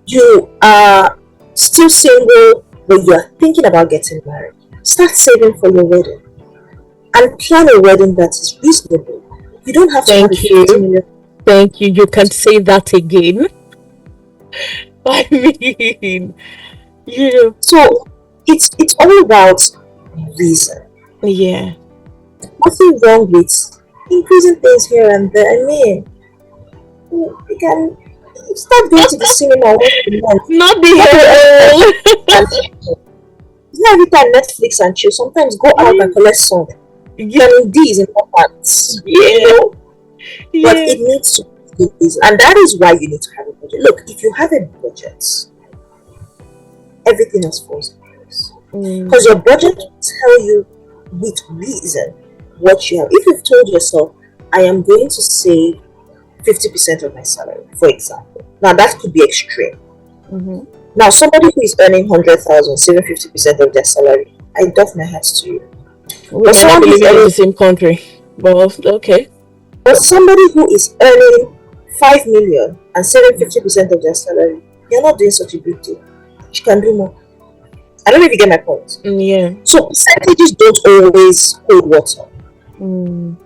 You are still single, but you are thinking about getting married. Start saving for your wedding and plan a wedding that is reasonable. You don't have to have a 50 million. Thank you. You can say that again. I mean, So it's all about reason. Yeah. Nothing wrong with increasing things here and there. I mean, you can start going to the cinema once a month. Not the Not whole. every time Netflix and chill. Sometimes go out and collect some. Yeah, Vitamin D is important, yeah, but yeah. it needs to be easy, and that is why you need to have a budget. Look, if you have a budget, everything else falls in place because your budget will tell you with reason what you have. If you've told yourself, I am going to save 50% of my salary, for example, now that could be extreme. Mhm. Now, somebody who is earning 100,000 saving 50% of their salary, I doff my hat to you. We But might not someone be who's living in earning, the same country, but okay. but somebody who is earning 5 million and saving 50% of their salary, you're not doing such a big deal. You can do more. I don't know if you get my point. Yeah. So percentages don't always hold water. Mm.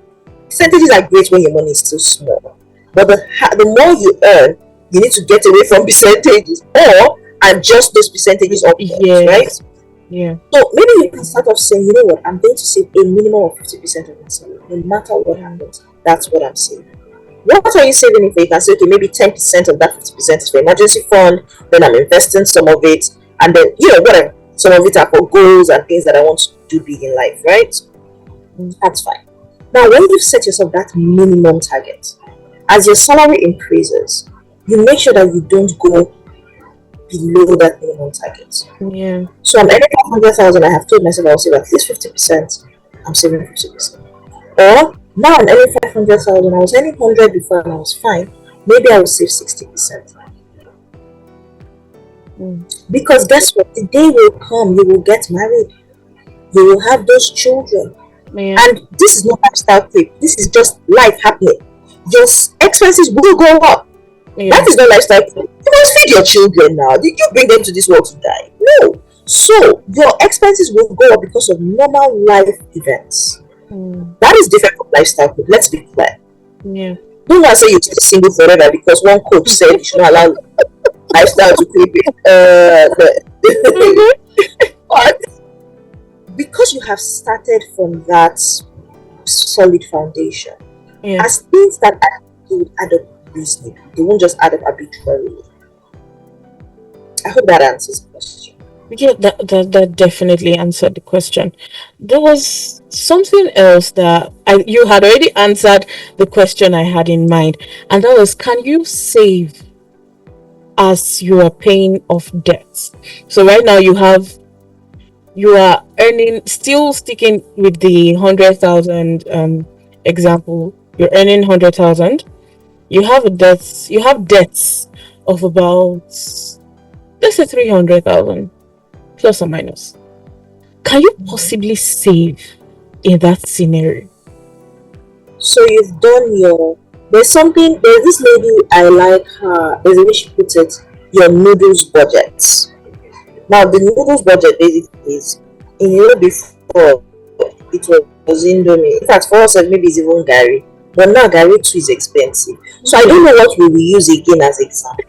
Percentages are great when your money is still small, but the more you earn, you need to get away from percentages or adjust those percentages upwards, right? Yes. Yeah. So maybe you can start off saying, you know what, I'm going to save a minimum of 50% of my salary, no matter what happens. That's what I'm saving. What are you saving if you can say, okay, maybe 10% of that 50% is for emergency fund, then I'm investing some of it, and then, whatever. Some of it are for goals and things that I want to do big in life, right? That's fine. Now, when you set yourself that minimum target, as your salary increases, you make sure that you don't go below that minimum target. Yeah. So I'm earning 500,000. I have told myself I'll save at least 50%. I'm saving 50%. Or now I'm earning 500,000. I was earning 100 before and I was fine. Maybe I will save 60%. Because guess what? The day will come. You will get married. You will have those children. Yeah. And this is not lifestyle creep. This is just life happening. Your expenses will go up. Yeah. That is not lifestyle creep. You must feed your children now. Did you bring them to this world to die? No. So your expenses will go up because of normal life events. That is different from lifestyle creep. Let's be clear. Yeah. Don't want to say you stay single forever because one coach said you should not allow lifestyle to creep. But because you have started from that solid foundation, Yeah. as things that would add up reasonably, they won't just add up arbitrarily. I hope that answers the question. Yeah, that definitely answered the question. There was something else that you had already answered the question I had in mind, and that was, can you save as you are paying off debts? So right now you are earning, still sticking with the 100,000 example. You're earning 100,000. You have debts of about, let's say, 300,000 plus or minus. Can you possibly save in that scenario? So you've done there's this lady, I like her, there's a way she puts it, your noodles budgets. Now the noodles budget basically is, before it was Indomie. In fact, for us maybe it's even Gary. But now Gary too is expensive. So I don't know what we will use again as example.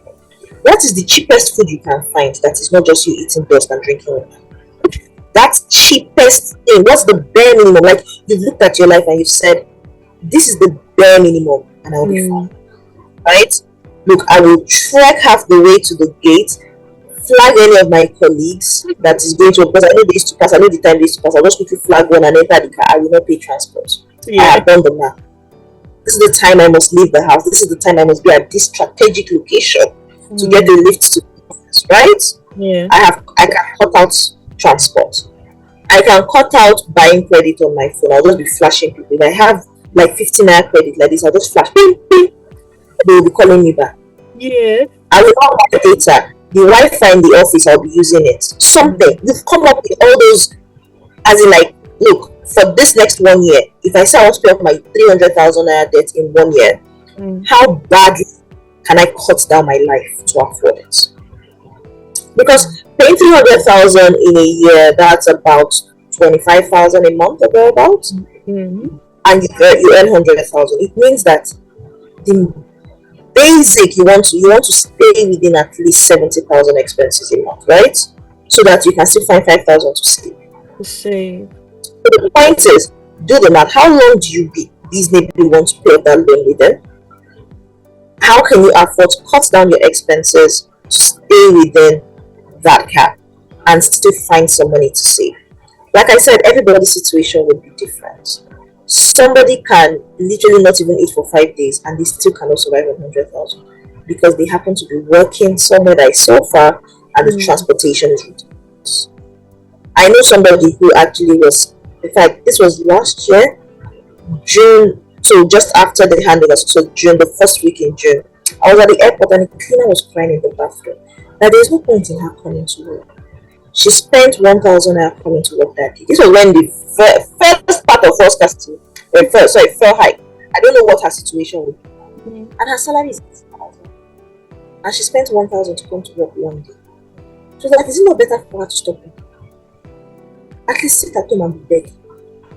What is the cheapest food you can find that is not just you eating dust and drinking water? That's cheapest thing. What's the bare minimum? Like, you've looked at your life and you've said, this is the bare minimum and I'll be fine. Right? Look, I will trek half the way to the gate, flag any of my colleagues that is going to, because I know they used to pass, I know the time they used to pass, I'll just quickly flag one and enter the car. I will not pay transport. I have done the math. This is the time I must leave the house. This is the time I must be at this strategic location to get the lift to the office, right? Yeah. I can cut out transport. I can cut out buying credit on my phone. I'll just be flashing people. If I have like 15 naira credit like this, I'll just flash. Ping, ping. They will be calling me back. Yeah. I will not buy data. The Wi-Fi in the office, I'll be using it. Something. You've come up with all those, as in like, look, for this next 1 year, if I say I want to pay off my 300,000 naira debt in 1 year, how badly can I cut down my life to afford it? Because paying 300,000 in a year, that's about 25,000 a month or thereabouts. And you earn 100,000. It means that the basic you want to stay within at least 70,000 expenses a month, right? So that you can still find 5,000 to save. Save. So the point is, Do the math. How long do you reasonably want to pay off that loan within? How can you afford to cut down your expenses to stay within that cap and still find some money to save? Like I said, everybody's situation would be different. Somebody can literally not even eat for 5 days and they still cannot survive on 100,000 because they happen to be working somewhere that is so far and the transportation is ridiculous. I know somebody who actually was, in fact, this was last year, June, so just after the handover, so June, the first week in June, I was at the airport and the cleaner was crying in the bathroom. Now, there's no point in her coming to work. She spent 1,000 naira coming to work that day. This was when the first part of first casting, first hike. I don't know what her situation would be. And her salary is 6,000. And she spent 1,000 to come to work one day. She was like, is it not better for her to stop work? At least sit at home and be begging.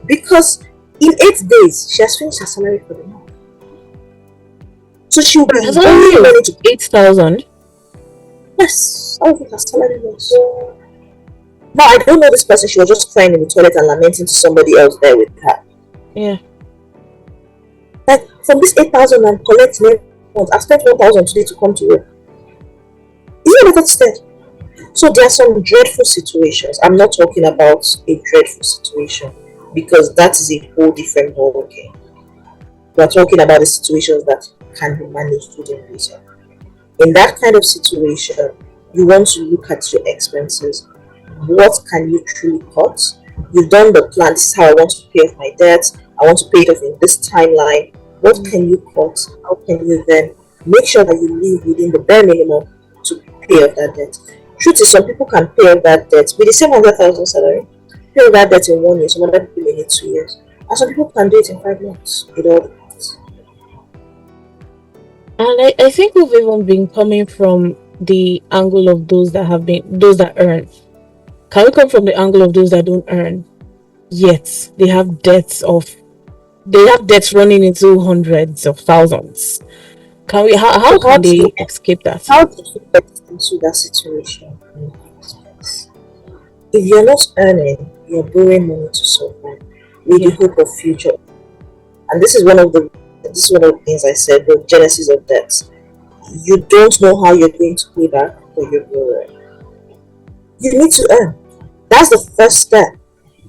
Because in 8 days, she has finished her salary for the month. So she will be only managed to 8,000. Yes, I think her salary was. Now I don't know this person. She was just crying in the toilet and lamenting to somebody else there with her. Yeah. Like from this 8,000 and collecting every month, I've spent 1,000 today to come to work. Isn't it better to stay? So there are some dreadful situations. I'm not talking about a dreadful situation because that is a whole different ballgame. We are talking about the situations that can be managed within reason. In that kind of situation, you want to look at your expenses. What can you truly cut? You've done the plan. This is how I want to pay off my debt. I want to pay it off in this timeline. What can you cut? How can you then make sure that you live within the bare minimum to pay off that debt? Truth is, some people can pay off that debt with the same 100,000 salary. Pay off that debt in 1 year. Some other people may need 2 years, and some people can do it in 5 months. It all depends. And I think we've even been coming from the angle of those that earn. Can we come from the angle of those that don't earn? Yet they have debts running into hundreds of thousands. Can we? How can they escape that? How did you get into that situation? If you're not earning, you're borrowing money to survive with the hope of future. And this is one of the things I said, the genesis of debt. You don't know how you're going to pay back, but you're borrowing. You need to earn. That's the first step.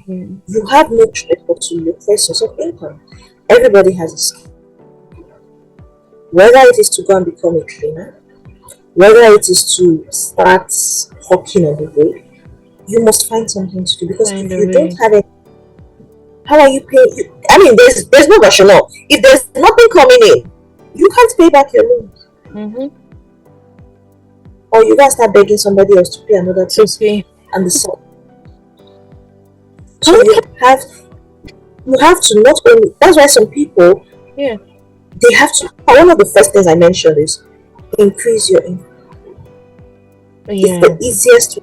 You have no choice but to look for a source of income. Everybody has a skill. Whether it is to go and become a cleaner, whether it is to start hawking on the road, you must find something to do. Because if you don't have it, how are you paying? I mean, there's no rationale. If there's nothing coming in, you can't pay back your loans. Or you gotta start begging somebody else to pay another thing. And the sum. So you have to not only. That's why some people, they have to. One of the first things I mentioned is increase your income. It's the easiest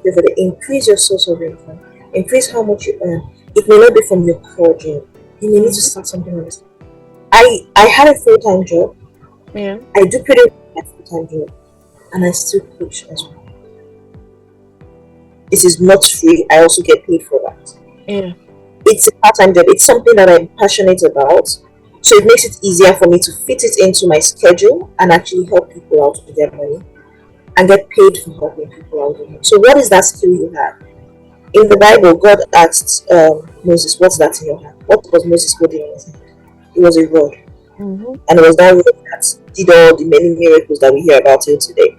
way to increase your source of income. Increase how much you earn. It may not be from your core job. You may need to start something on this. I had a full-time job. I do pretty well at full-time job, and I still coach as well. It is not free. I also get paid for that. It's a part-time job. It's something that I'm passionate about. So it makes it easier for me to fit it into my schedule and actually help people out with their money and get paid for helping people out with money. So what is that skill you have? In the Bible, God asked Moses, what's that in your hand? What was Moses holding in his hand? It was a rod. And it was that rod that did all the many miracles that we hear about here today.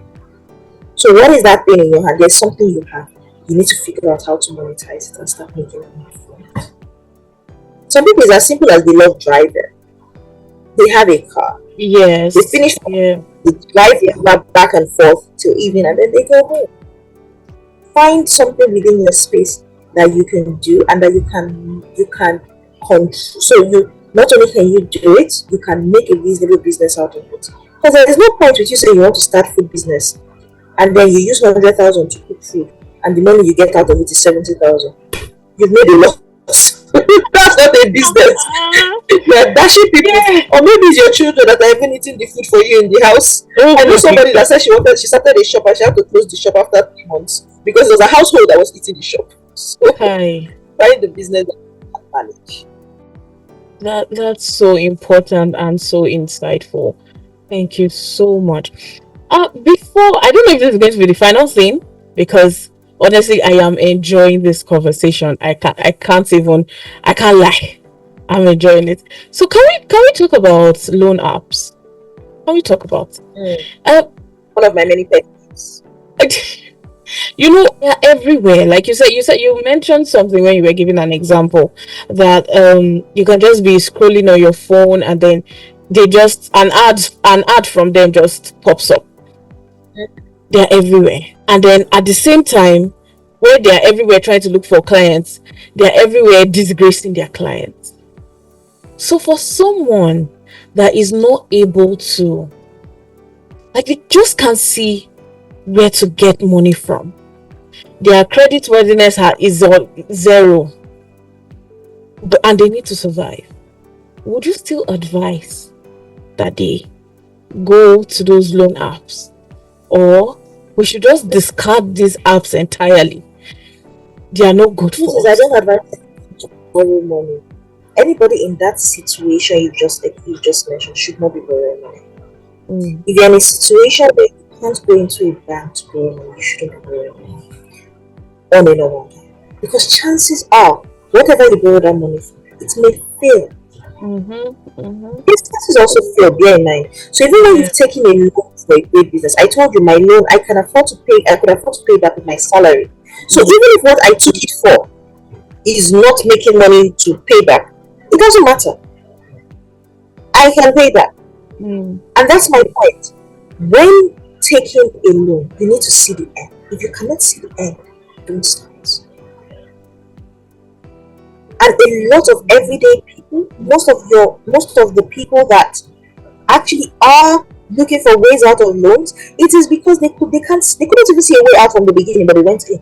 So what is that thing in your hand? There's something you have. You need to figure out how to monetize it and start making money from it. Some people, it's as simple as they love driving. They have a car. Yes. They finish. They drive their car back and forth till evening, and then they go home. Find something within your space that you can do and that you can control. So you not only can you do it, you can make a reasonable business out of it. Because there is no point with you saying you want to start food business, and then you use 100,000 to cook food, and the money you get out of it is 70,000. You've made a loss. That's not a business. You're dashing people, or maybe it's your children that are even eating the food for you in the house. I know somebody that said she started a shop and she had to close the shop after 3 months because there was a household that was eating the shop. So find the business that you can manage. That's so important and so insightful. Thank you so much. Before, I don't know if this is going to be the final thing, because honestly, I am enjoying this conversation. I can't lie. I'm enjoying it. So can we talk about loan apps? Can we talk about? Mm. Uh, One of my many pet peeves. they're everywhere. Like you mentioned something when you were giving an example that you can just be scrolling on your phone, and then they just an ad from them just pops up. They're everywhere, and then at the same time, where they're everywhere trying to look for clients, they're everywhere disgracing their clients. So for someone that is not able to, like, they just can't see where to get money from, their credit worthiness is on zero, and they need to survive, would you still advise that they go to those loan apps, or we should just discard these apps entirely? They are not good for I us. don't advise to borrow money. Anybody in that situation you just mentioned should not be borrowing money. If you're in a situation where you can't go into a bank to borrow money, you shouldn't be borrowing money on a normal time. Because chances are, whatever you borrow that money for, it may fail. Businesses also fail, bear in mind. So even when you've taken a loan for a great business, I told you my loan I could afford to pay back with my salary. So even if what I took it for is not making money to pay back, it doesn't matter. I can pay back. And that's my point. When taking a loan, you need to see the end. If you cannot see the end, don't start. And a lot of everyday people, most of the people that actually are looking for ways out of loans, it is because they couldn't even see a way out from the beginning, but they went in.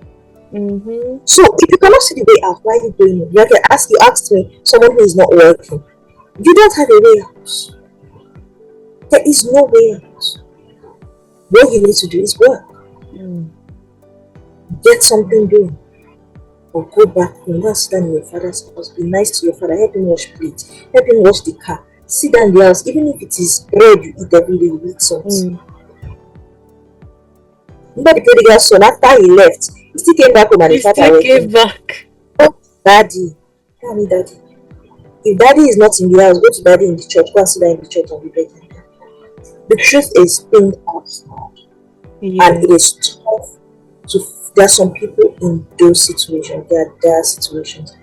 So if you cannot see the way out, why are you doing it? You asked me, someone who is not working, you don't have a way out. There is no way out. What you need to do is work. Get something doing. Or go back home. Go sit down in your father's house. Be nice to your father. Help him wash plates. Help him wash the car. Sit down in the house. Even if it is bread you eat every day, you eat salt. Remember the prodigal son, after he left, he still came back home and He still came back. Oh, daddy. Tell me, daddy. If daddy is not in the house, go to daddy in the church. Go and sit down in the church and be begging. The truth is things are hard. And it is tough to. There are some people in those situations. There are situations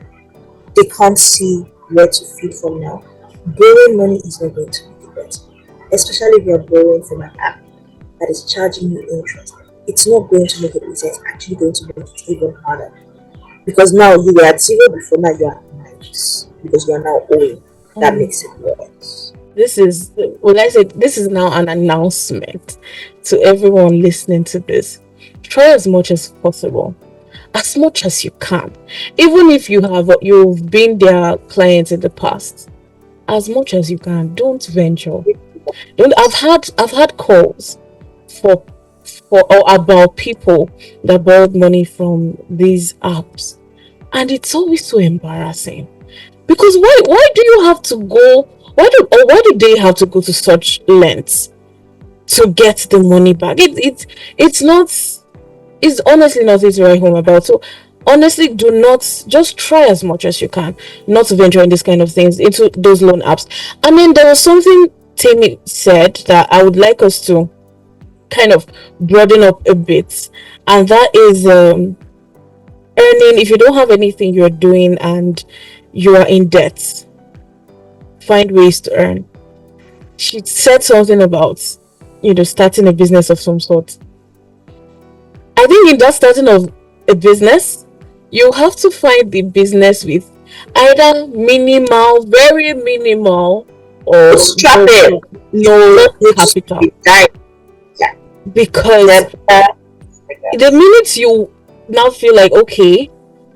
they can't see where to feed from now. Borrowing money is not going to make it better, especially if you are borrowing from an app that is charging you interest. It's not going to make it easier. It's actually going to make it even harder, because now you were at zero before, now you are at minus because you are now owing. That makes it worse. This is now an announcement to everyone listening to this. Try as much as possible, as much as you can, even if you've been their clients in the past. As much as you can, don't venture. I've had calls for or about people that borrowed money from these apps, and it's always so embarrassing, because why do you have to go? Why do they have to go to such lengths to get the money back? It's honestly nothing to write home about. So honestly, do not, just try as much as you can not to venture in this kind of things, into those loan apps. And then there was something Temi said that I would like us to kind of broaden up a bit, and that is earning. If you don't have anything you're doing and you are in debt, find ways to earn. She said something about starting a business of some sort. I think in that starting of a business, you have to find the business with either minimal, very minimal, or no capital. Because the minute you now feel like, okay,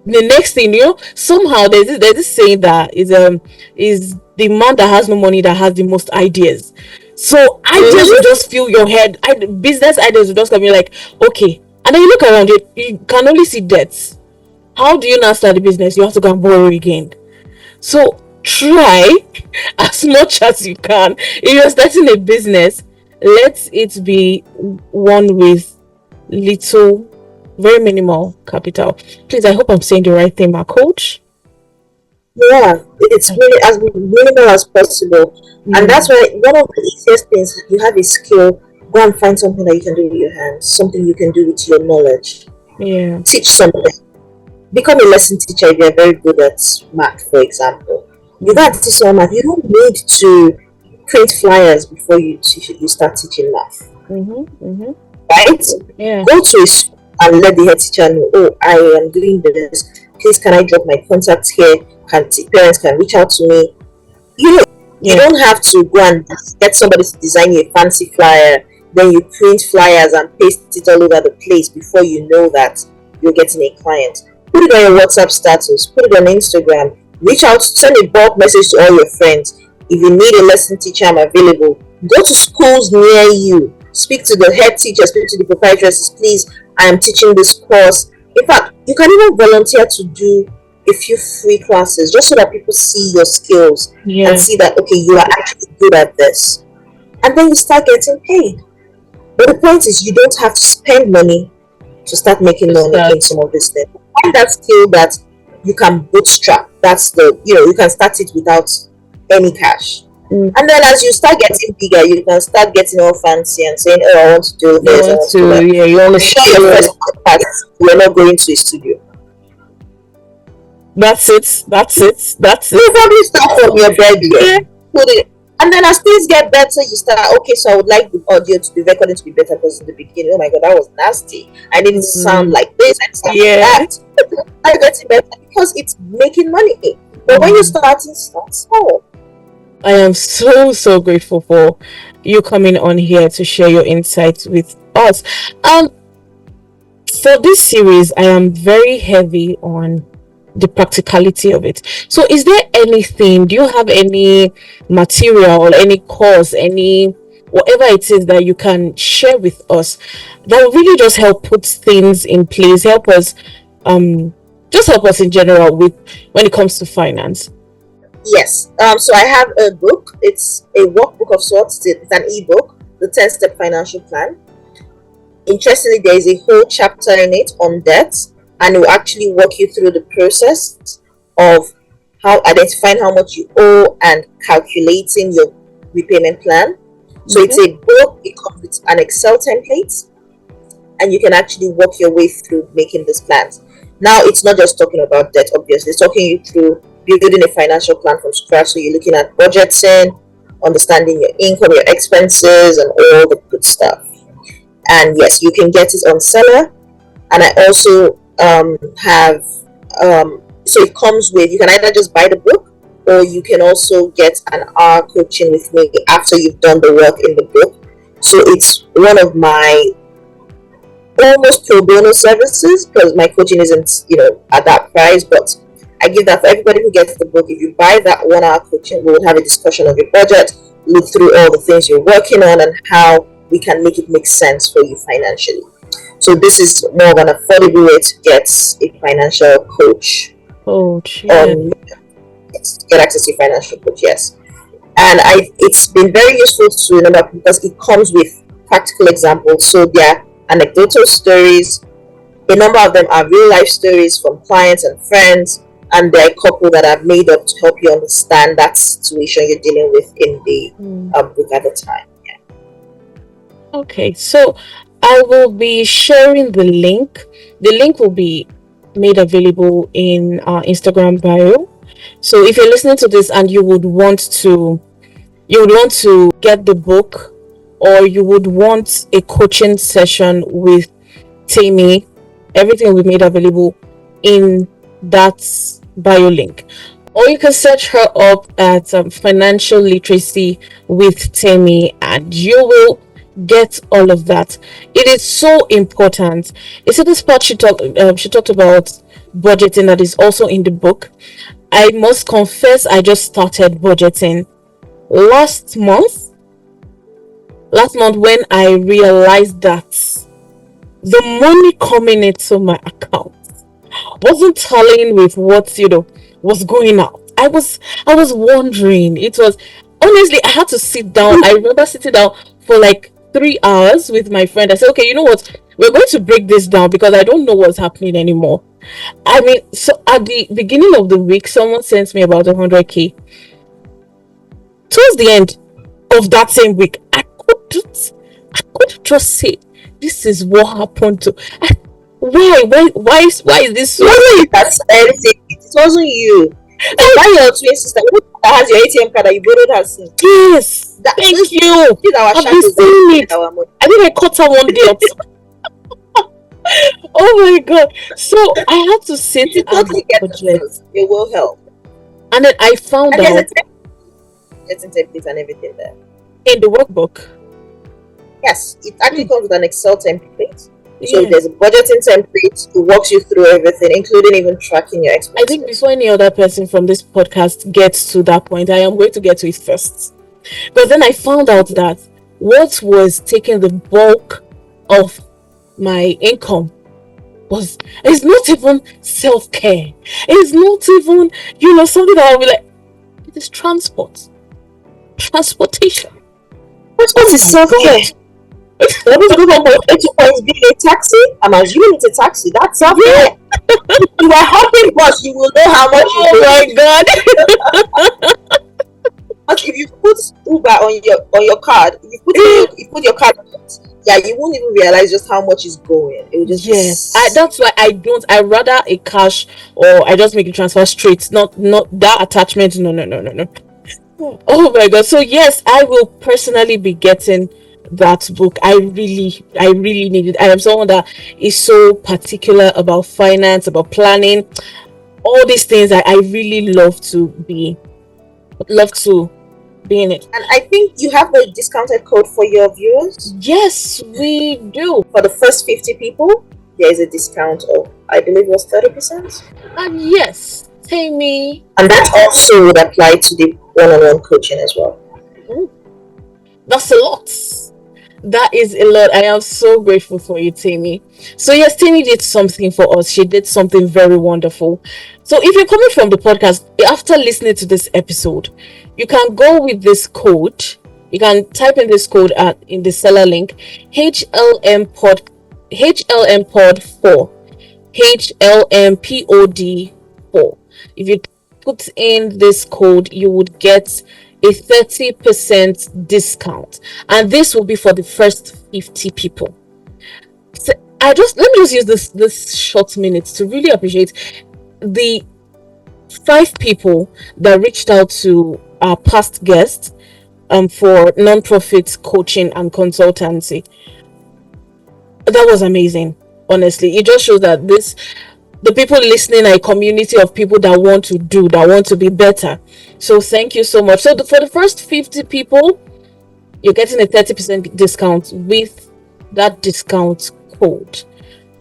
the next thing, somehow there's this saying that is the man that has no money that has the most ideas. So ideas will just fill your head. Business ideas will just come in like, okay. And then you look around it, you can only see debts. How do you now start the business? You have to go and borrow again. So try as much as you can. If you're starting a business, let it be one with little, very minimal capital. Please, I hope I'm saying the right thing, my coach. Yeah, it's really as minimal as possible. And Yeah, that's why one of the easiest things, you have a skill, go and find something that you can do with your hands, something you can do with your knowledge. yeah, Teach something. Become a lesson teacher if you're very good at math, for example. You got to teach someone math. You don't need to print flyers before you start teaching math, mm-hmm. right? Yeah, Go to a school and let the head teacher know, oh, I am doing this. Please, can I drop my contacts here? Parents can reach out to me. You know, you yeah, don't have to go and get somebody to design you a fancy flyer. Then you print flyers and paste it all over the place before you know that you're getting a client. Put it on your WhatsApp status, put it on Instagram, reach out, send a bulk message to all your friends. If you need a lesson teacher, I'm available. Go to schools near you, speak to the head teacher, speak to the proprietors. Please, I am teaching this course. In fact, you can even volunteer to do a few free classes just so that people see your skills and yeah. see that, okay, you are actually good at this. And then you start getting paid. But the point is, you don't have to spend money to start making Just money in that. some of these things. Find that skill that you can bootstrap. That's you can start it without any cash. Mm. And then as you start getting bigger, you can start getting all fancy and saying, oh, I want to do You this, I want want to do to, that. yeah, you want to Before your scale. first podcast, you're not going to a studio. That's it. That's it. That's You it. probably start from your bed Yeah. here. Put it. And then as things get better, you start, okay, so I would like the audio to be recording to be better because in the beginning, oh my god, that was nasty. I need it to sound Mm, like this and stuff like yeah. that. I get it better because it's making money. But when you're Mm. starting, start small. I am so grateful for you coming on here to share your insights with us. Um, for this series, I am very heavy on the practicality of it. So, is there anything? Do you have any material or any course, any whatever it is that you can share with us that will really just help put things in place, help us, um, just help us in general with when it comes to finance? Yes. So I have a book. It's a workbook of sorts. It's an ebook, the 10-step financial plan. Interestingly, there is a whole chapter in it on debt, and it will actually walk you through the process of how identifying how much you owe and calculating your repayment plan. So it's Mm-hmm. a book, it comes with an Excel template, and you can actually walk your way through making these plans. Now, it's not just talking about debt, obviously, it's talking you through building a financial plan from scratch. So you're looking at budgeting, understanding your income, your expenses, and all the good stuff. And yes, you can get it on seller. And I also have so it comes with, you can either just buy the book, or you can also get an hour coaching with me after you've done the work in the book. So it's one of my almost pro bono services because my coaching isn't at that price, but I give that for everybody who gets the book. If you buy that 1 hour coaching, we will have a discussion of your budget, look through all the things you're working on, and how we can make it make sense for you financially. So this is more of an affordable way to get a financial coach, Oh, yeah. get access to a financial coach. Yes, and it's been very useful to remember because it comes with practical examples. So there are anecdotal stories. A number of them are real life stories from clients and friends, and there are a couple that are made up to help you understand that situation you're dealing with in the Mm. book at the time. Okay, so I will be sharing the link. The link will be made available in our Instagram bio. So if you're listening to this and you would want to get the book, or you would want a coaching session with Temi, everything will be made available in that bio link. Or you can search her up at financial literacy with Temi, and you will get all of that. It is so important. You see this part she talked about budgeting that is also in the book. I must confess, I just started budgeting last month. Last month, when I realized that the money coming into my account wasn't tallying with what was going out. I was wondering. It was honestly, I had to sit down. I remember sitting down for like 3 hours with my friend. I said, okay, you know what? We're going to break this down because I don't know what's happening anymore. I mean, so at the beginning of the week, someone sent me about 100K. Towards the end of that same week, I could just say, this is what happened to. Why is this It so? wasn't you that said anything. It wasn't you. It's that your twin sister that has your ATM card that you borrowed her since. Yes, That thank you. these are our I've been shackles that seeing we it. our money. I think I caught her one day. Oh my god! So I had to sit You and totally get the budget, feels. It will help. and then I found And there's a out getting template and everything there. in the workbook. Yes, it actually comes with an Excel template. So Yeah, there's a budgeting template. It walks you through everything, including even tracking your I think expenses. before any other person from this podcast gets to that point, I am going to get to it first. But then I found out that what was taking the bulk of my income was it's not even self-care. It's not even, something that I'll be like, it is transportation. What is Oh my self-care? god. Let us go from point A to point B in a taxi. I'm assuming it's a taxi. That's self-care. Yeah. If you are hopping bus, you will know how much you Oh pay. my god. But if you put Uber on your card, if you put your card on it, yeah, you won't even realize just how much is going. It will just be Yes, that's why I rather a cash, or I just make a transfer straight, not that attachment. No, no, no, no, no. Oh my god. So yes, I will personally be getting that book. I really need it. I am someone that is so particular about finance, about planning, all these things. I really love to be in it. And I think you have a discounted code for your viewers. Yes, we do. For the first 50 people, there is a discount of, I believe it was 30%. And yes, Temi. And that also would apply to the one-on-one coaching as well. That's a lot. That is a lot. I am so grateful for you, Temi. So yes, Temi did something for us. She did something very wonderful. So if you're coming from the podcast after listening to this episode, you can go with this code. You can type in this code in the seller link, HLM pod 4, HLMPOD 4. If you put in this code, you would get a 30% discount, and this will be for the first 50 people. So let me just use this short minute to really appreciate the 5 people that reached out to our past guests for non-profit coaching and consultancy. That was amazing. Honestly, it just shows that the people listening are a community of people that want to be better. So thank you so much. So for the first 50 people, you're getting a 30% discount with that discount code.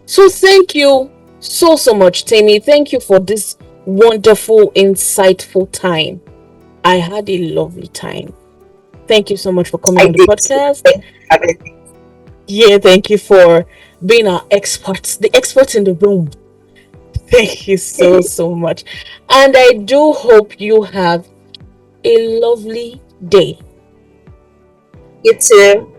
So thank you so much, Temi. Thank you for this wonderful, insightful time. I had a lovely time. Thank you so much for coming on the podcast. Yeah, thank you for being the experts in the room. Thank you so much. And I do hope you have a lovely day. You too.